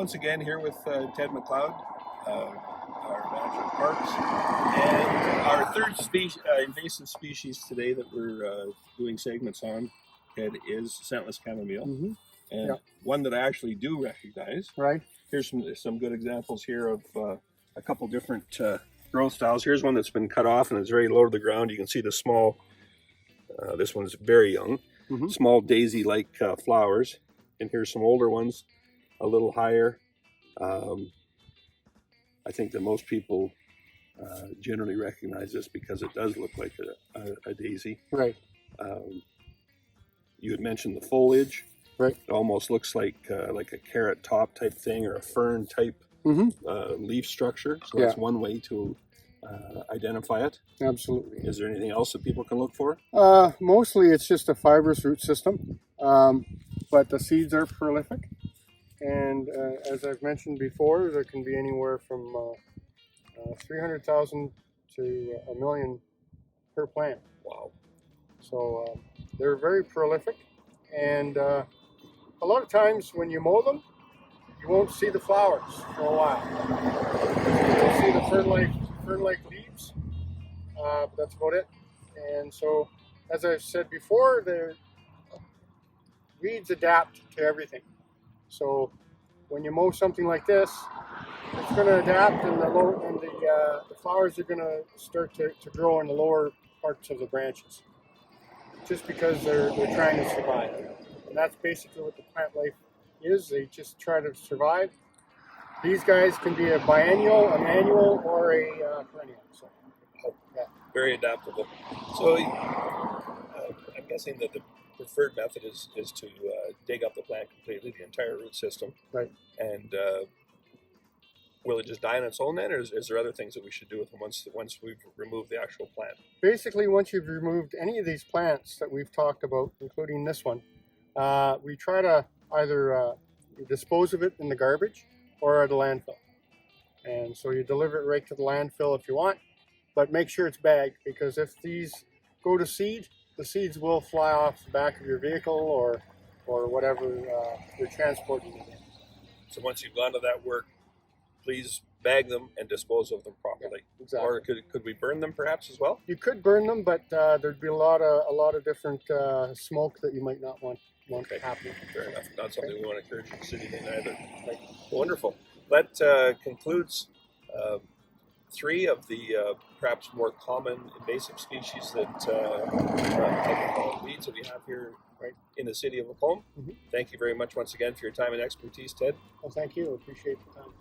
once again here with Ted McLeod, our manager of parks, and our third invasive species today that we're doing segments on, Ted, is Scentless Chamomile, and one that I actually do recognize. Right. Here's some good examples here of a couple different growth styles. Here's one that's been cut off and it's very low to the ground. You can see the small, this one's very young, small daisy-like flowers. And here's some older ones, a little higher. I think that most people generally recognize this because it does look like a daisy. Right. You had mentioned the foliage. Right. It almost looks like a carrot top type thing or a fern type leaf structure. So that's one way to identify it. Absolutely. Is there anything else that people can look for? Mostly it's just a fibrous root system, but the seeds are prolific. And as I've mentioned before, there can be anywhere from 300,000 to a million per plant. Wow. So they're very prolific. And a lot of times when you mow them, you won't see the flowers for a while. You'll see the fern-like leaves, but that's about it. And so, as I've said before, the weeds adapt to everything. So when you mow something like this, it's going to adapt, and the flowers are going to start to grow in the lower parts of the branches, just because they're trying to survive. And that's basically what the plant life is. They just try to survive. These guys can be a biennial, an annual, or a perennial. So, very adaptable. So I'm guessing that the preferred method is to dig up the plant completely, the entire root system. Right. And will it just die on its own then, or is there other things that we should do with them once we've removed the actual plant? Basically, once you've removed any of these plants that we've talked about, including this one, we try to either dispose of it in the garbage or at a landfill. And so you deliver it right to the landfill if you want, but make sure it's bagged, because if these go to seed, the seeds will fly off the back of your vehicle or whatever you're transporting it in. So once you've gone to that work, please bag them and dispose of them properly. Yeah, exactly. Or could we burn them perhaps as well? You could burn them, but there'd be a lot of different smoke that you might not want happening. Fair enough. Not something we want to encourage the city in either. Right. Wonderful. That concludes 3 of the perhaps more common invasive species that weeds that we have here in the city of Lacombe. Thank you very much once again for your time and expertise, Ted. Well, thank you. Appreciate the time.